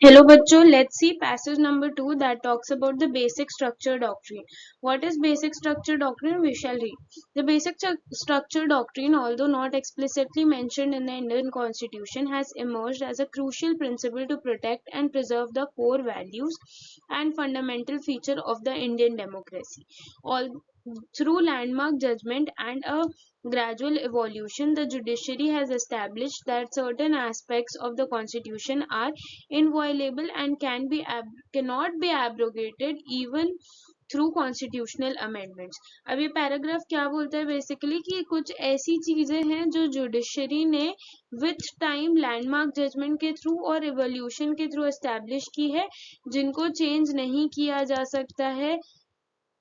Hello bachcho, let's see passage number 2 that talks about the basic structure doctrine. What is basic structure doctrine? We shall read. The basic structure doctrine, although not explicitly mentioned in the Indian constitution, has emerged as a crucial principle to protect and preserve the core values and fundamental feature of the Indian democracy. All through landmark judgment and a gradual evolution, the judiciary has established that certain aspects of the constitution are inviolable and cannot be abrogated even through constitutional amendments. अब ये paragraph क्या बोलता है basically कि कुछ ऐसी चीजें हैं जो जुडिशरी ने विथ टाइम लैंडमार्क जजमेंट के थ्रू और रिवोल्यूशन के थ्रू एस्टैब्लिश की है, जिनको चेंज नहीं किया जा सकता है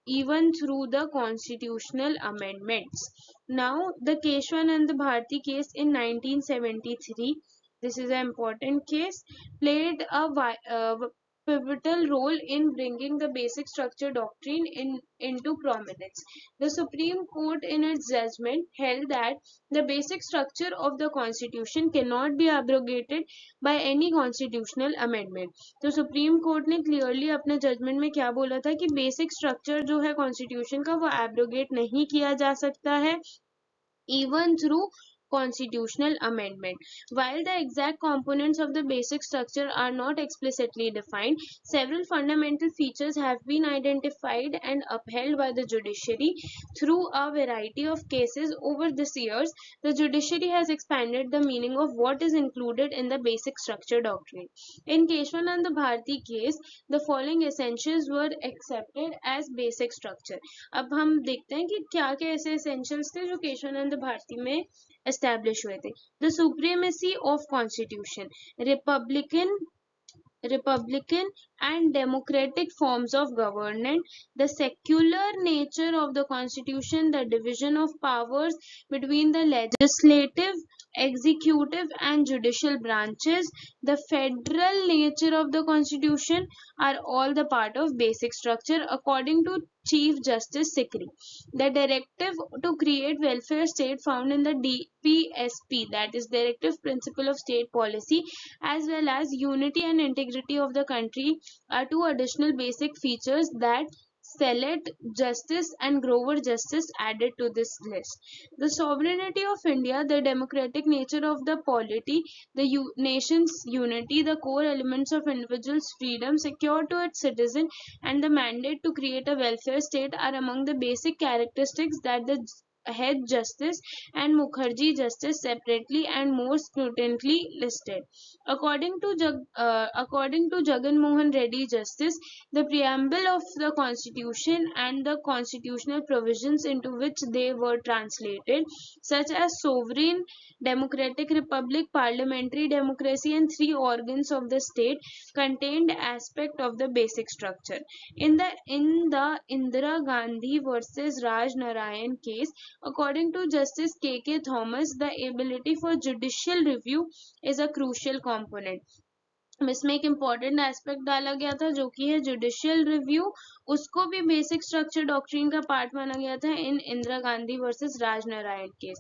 even through the constitutional amendments. Now, the Keshwanand Bharti case in 1973, this is an important case, played a pivotal role in bringing the basic structure doctrine into prominence. The Supreme Court, in its judgment, held that the basic structure of the Constitution cannot be abrogated by any constitutional amendment. तो supreme court ने clearly अपने judgement में क्या बोला था कि basic structure जो है कॉन्स्टिट्यूशन का वो एब्रोगेट नहीं किया जा सकता है even through constitutional amendment. While the exact components of the basic structure are not explicitly defined, several fundamental features have been identified and upheld by the judiciary through a variety of cases over these years. The judiciary has expanded the meaning of what is included in the basic structure doctrine. In Keshwanand Bharti case, the following essentials were accepted as basic structure. अब हम देखते हैं कि क्या क्या ऐसे essentials थे जो केशवानंद भारती में एस्टैब्लिश हुए थे. The supremacy of constitution, Republican Republican and democratic forms of government, the secular nature of the constitution, the division of powers between the legislative, executive and judicial branches, the federal nature of the constitution are all the part of basic structure according to Chief Justice Sikri. The directive to create welfare state found in the DPSP, that is Directive Principle of State Policy, as well as unity and integrity of the country are two additional basic features that Select Justice and Grover Justice added to this list. The sovereignty of India, the democratic nature of the polity, the nation's unity, the core elements of individuals' freedom secured to its citizen, and the mandate to create a welfare state are among the basic characteristics that the head justice and Mukherjee justice separately and more scrutinally listed. According to Jagan Mohan Reddy justice, the preamble of the constitution and the constitutional provisions into which they were translated, such as sovereign, democratic republic, parliamentary democracy and three organs of the state, contained aspect of the basic structure. In the Indira Gandhi versus Raj Narayan case, according to Justice K.K. Thomas, the ability for judicial review is a crucial component. इसमें एक important aspect डाला गया था जो कि है judicial review, उसको भी बेसिक स्ट्रक्चर डॉक्ट्रिन का पार्ट माना गया था in Indira Gandhi versus Raj Narain case.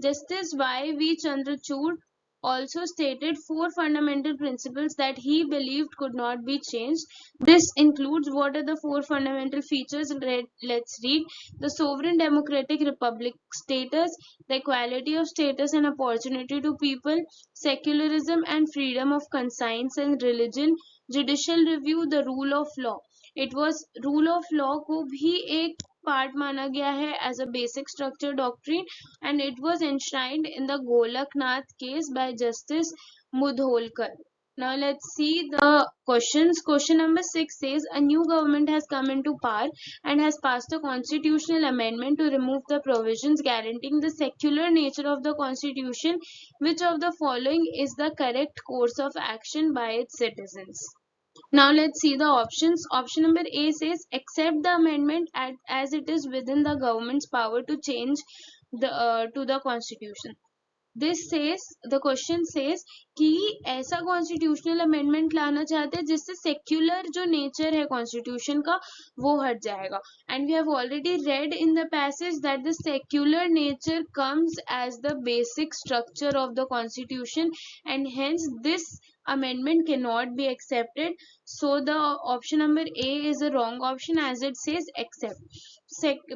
Justice Y V Chandrachud also stated four fundamental principles that he believed could not be changed. This includes, what are the four fundamental features? Let's read. The sovereign democratic republic status, the equality of status and opportunity to people, secularism and freedom of conscience and religion, judicial review, the rule of law. It was rule of law को भी एक part माना गया है as a basic structure doctrine, and it was enshrined in the Golaknath case by Justice Mudholkar. Now let's see the questions. Question number 6 says a new government has come into power and has passed a constitutional amendment to remove the provisions guaranteeing the secular nature of the constitution. Which of the following is the correct course of action by its citizens? Now let's see the options. Option number A says accept the amendment as it is within the government's power to change to the constitution. This says, the question says कि ऐसा constitutional amendment लाना चाहते हैं जिससे secular जो nature है constitution का वो हट जाएगा. And we have already read in the passage that the secular nature comes as the basic structure of the constitution, and hence this amendment cannot be accepted. So the option number A is a wrong option as it says accept.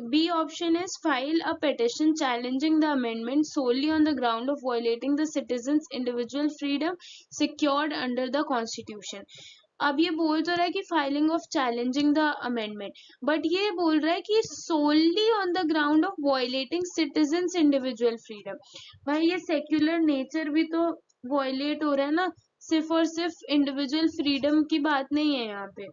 B option is file a petition challenging the amendment solely on the ground of violating the citizens' individual freedom secured under the constitution. अब ये बोल तो रहा है कि filing of challenging the amendment, but ये बोल रहा है कि solely on the ground of violating citizens individual freedom. भाई ये सेक्युलर नेचर भी तो वायलेट हो रहा है ना, सिर्फ और सिर्फ इंडिविजुअल फ्रीडम की बात नहीं है यहाँ पे.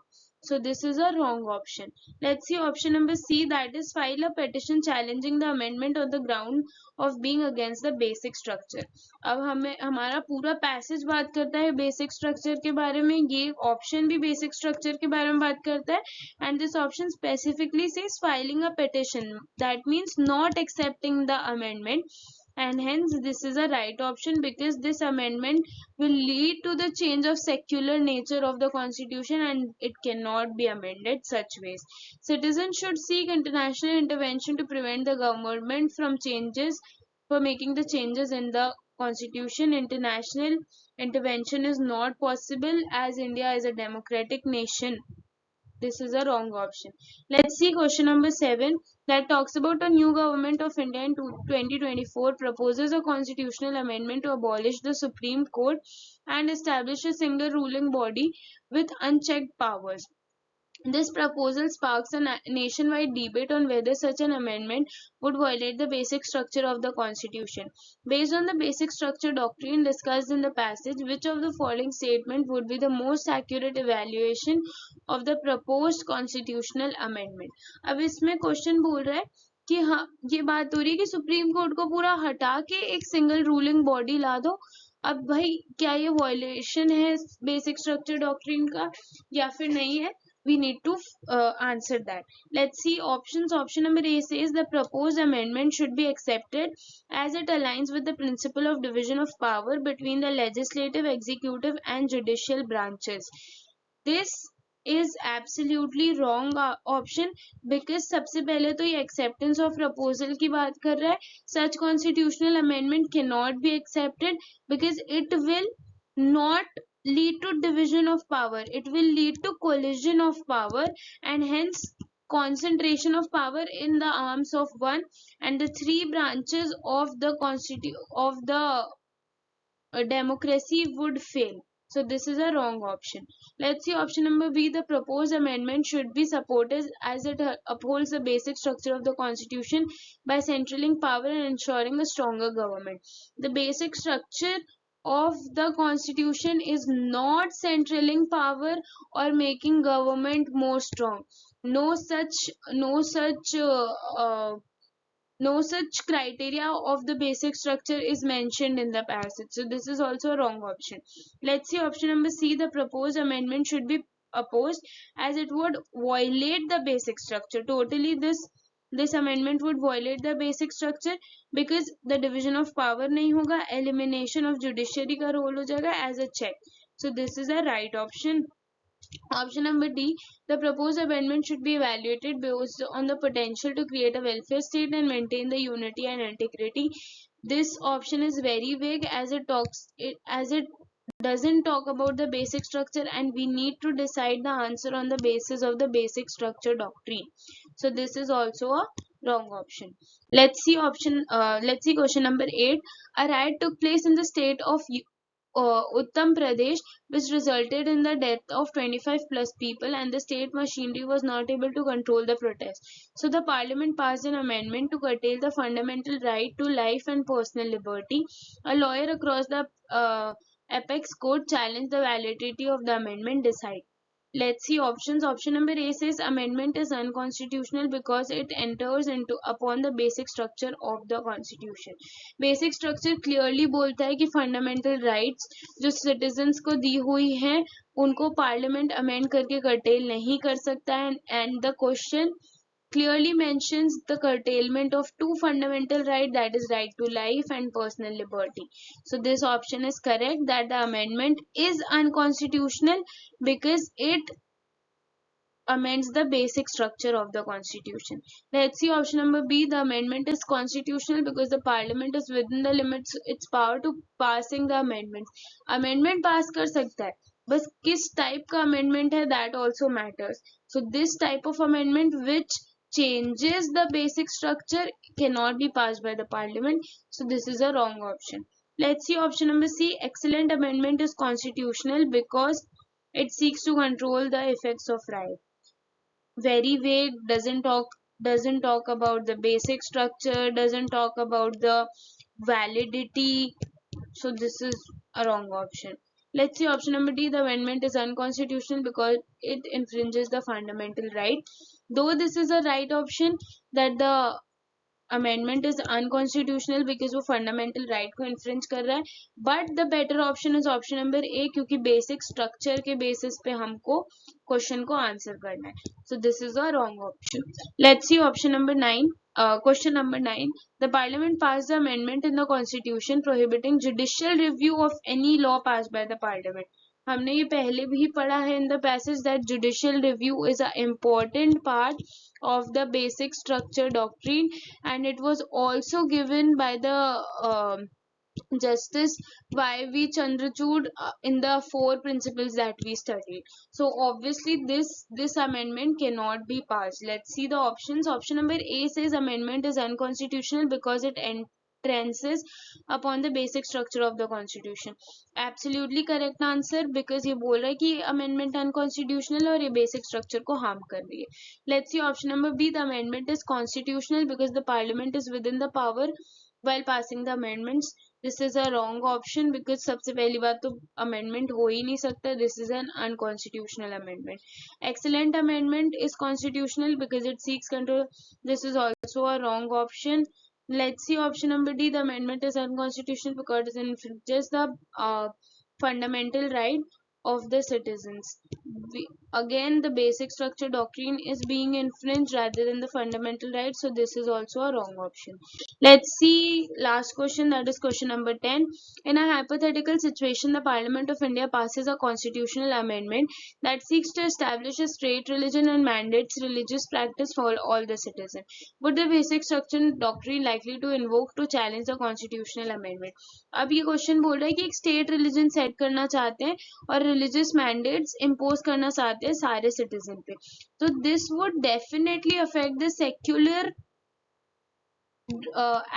So this is a wrong option. Let's see option number C, that is file a petition challenging the amendment on the ground of being against the basic structure. अब हमें हमारा पूरा पैसेज बात करता है बेसिक स्ट्रक्चर के बारे में, ये ऑप्शन भी बेसिक स्ट्रक्चर के बारे में बात करता है. And this option specifically says filing a petition, that means not accepting the amendment, and hence this is a right option because this amendment will lead to the change of secular nature of the constitution and it cannot be amended such ways. Citizens should seek international intervention to prevent the government from changes, for making the changes in the constitution. International intervention is not possible as India is a democratic nation. This is a wrong option. Let's see question number 7, that talks about a new government of India in 2024 proposes a constitutional amendment to abolish the Supreme Court and establish a single ruling body with unchecked powers. This proposal sparks a nationwide debate on whether such an amendment would violate the basic structure of the Constitution. Based on the basic structure doctrine discussed in the passage, which of the following statement would be the most accurate evaluation of the proposed constitutional amendment? अब इसमें question बोल रहा है कि हाँ, ये बात हो रही है कि सुप्रीम कोर्ट को पूरा हटा के एक सिंगल रूलिंग बॉडी ला दो. अब भाई क्या ये वायलेशन है बेसिक स्ट्रक्चर डॉक्ट्रिन का या फिर नहीं है? We need to answer that. Let's see options. Option number A says the proposed amendment should be accepted as it aligns with the principle of division of power between the legislative, executive and judicial branches. This is absolutely wrong option because सबसे पहले तो ये acceptance of proposal की बात कर रहा है. Such constitutional amendment cannot be accepted because it will not lead to division of power, it will lead to collision of power and hence concentration of power in the arms of one, and the three branches of the democracy would fail. So this is a wrong option. Let's see option number B. The proposed amendment should be supported as it upholds the basic structure of the constitution by centralizing power and ensuring a stronger government. The basic structure of the constitution is not centralizing power or making government more strong. No such criteria of the basic structure is mentioned in the passage. So this is also a wrong option. Let's see option number C. The proposed amendment should be opposed as it would violate the basic structure. Totally this amendment would violate the basic structure because the division of power नहीं होगा, elimination of judiciary का role हो जाएगा as a check. So this is a right option. Option number D, the proposed amendment should be evaluated based on the potential to create a welfare state and maintain the unity and integrity. This option is very vague as it doesn't talk about the basic structure and we need to decide the answer on the basis of the basic structure doctrine. So this is also a wrong option. Let's see question number 8. A riot took place in the state of Uttar Pradesh, which resulted in the death of 25 plus people, and the state machinery was not able to control the protest. So the parliament passed an amendment to curtail the fundamental right to life and personal liberty. A lawyer across the apex court challenged the validity of the amendment. Decide. Let's see options. Option number A says amendment is unconstitutional because it enters into upon the basic structure of the constitution. Basic structure clearly बोलता है कि fundamental rights जो citizens को दी हुई हैं उनको parliament amend करके curtail नहीं कर सकता है, and the question clearly mentions the curtailment of two fundamental rights, that is right to life and personal liberty. So this option is correct, that the amendment is unconstitutional because it amends the basic structure of the constitution. Let's see option number B. The amendment is constitutional because the parliament is within the limits its power to passing the amendments. Amendment pass कर सकता है, बस किस type का amendment है that also matters. So this type of amendment which changes the basic structure cannot be passed by the parliament. So this is a wrong option. Let's see option number C. Excellent amendment is constitutional because it seeks to control the effects of right. Very vague, doesn't talk about the basic structure, doesn't talk about the validity. So this is a wrong option. Let's see option number D. The amendment is unconstitutional because it infringes the fundamental right. Though this is a right option, that the amendment is unconstitutional because वो fundamental right को infringe कर रहा है, but the better option is option number A, क्योंकि basic structure के basis पे हमको question को आंसर करना है. So this is a wrong option. Let's see option number 9. Question number 9. The parliament passed the amendment in the constitution prohibiting judicial review of any law passed by the parliament. हमने ये पहले भी पढ़ा है in the passage that judicial review is an important part of the basic structure doctrine, and it was also given by the Justice Y.V. Chandrachud in the four principles that we studied. So obviously this amendment cannot be passed. Let's see the options. Option number A says amendment is unconstitutional because it entrances upon the basic structure of the constitution. Absolutely correct answer, because ये बोल रहा है कि amendment unconstitutional और ये basic structure को harm कर रही है. Let's see option number B. The amendment is constitutional because the parliament is within the power while passing the amendments. This is a wrong option because सबसे पहली बात तो amendment हो ही नहीं सकता. This is an unconstitutional amendment. Excellent amendment is constitutional because it seeks control. This is also a wrong option. Let's see option number D. The amendment is unconstitutional because it infringes the fundamental right of the citizens. Again, the basic structure doctrine is being infringed rather than the fundamental right. So this is also a wrong option. Let's see last question, that is question number 10. In a hypothetical situation, the Parliament of India passes a constitutional amendment that seeks to establish a state religion and mandates religious practice for all the citizens. Would the basic structure doctrine likely to invoke to challenge the constitutional amendment? अब ये question बोल रहा है कि एक state religion set करना चाहते हैं और रिलीजियस मैंडेट्स इम्पोज करना चाहते हैं सारे सिटीजन पे. तो this would definitely affect the secular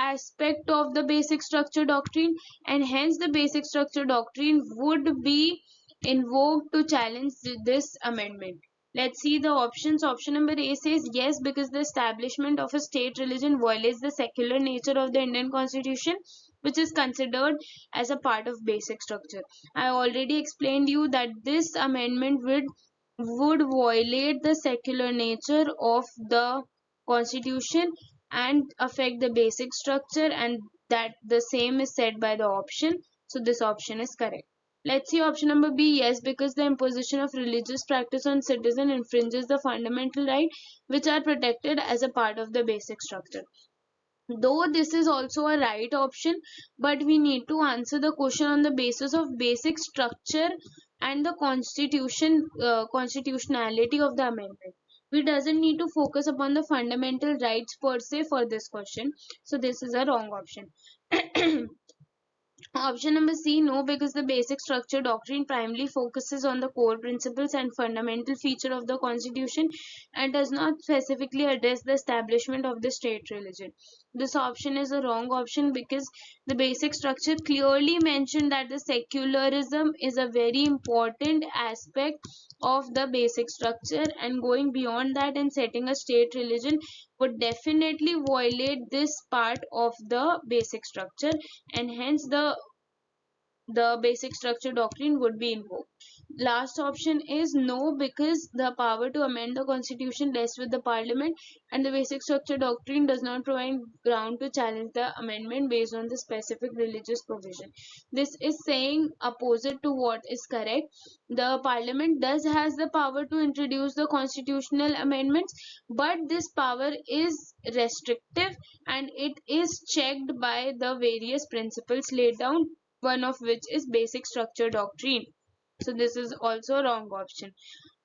aspect of the basic structure doctrine, and hence the basic structure doctrine would be invoked to challenge this amendment. Let's see the options. Option number A says yes, because the establishment of a state religion violates the secular nature of the Indian constitution, which is considered as a part of basic structure. I already explained you that this amendment would violate the secular nature of the constitution and affect the basic structure, and that the same is said by the option. So this option is correct. Let's see option number B. Yes, because the imposition of religious practice on citizen infringes the fundamental right which are protected as a part of the basic structure. Though this is also a right option, but we need to answer the question on the basis of basic structure and the constitutionality of the amendment. We doesn't need to focus upon the fundamental rights per se for this question. So this is a wrong option. Option number C, no, because the basic structure doctrine primarily focuses on the core principles and fundamental feature of the constitution and does not specifically address the establishment of the state religion. This option is a wrong option because the basic structure clearly mentioned that the secularism is a very important aspect of the basic structure, and going beyond that and setting a state religion would definitely violate this part of the basic structure, and hence the basic structure doctrine would be invoked. Last option is no, because the power to amend the constitution rests with the parliament and the basic structure doctrine does not provide ground to challenge the amendment based on the specific religious provision. This is saying opposite to what is correct. The parliament does has the power to introduce the constitutional amendments, but this power is restrictive and it is checked by the various principles laid down, one of which is basic structure doctrine. So this is also a wrong option.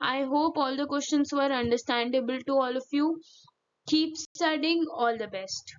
I hope all the questions were understandable to all of you. Keep studying. All the best.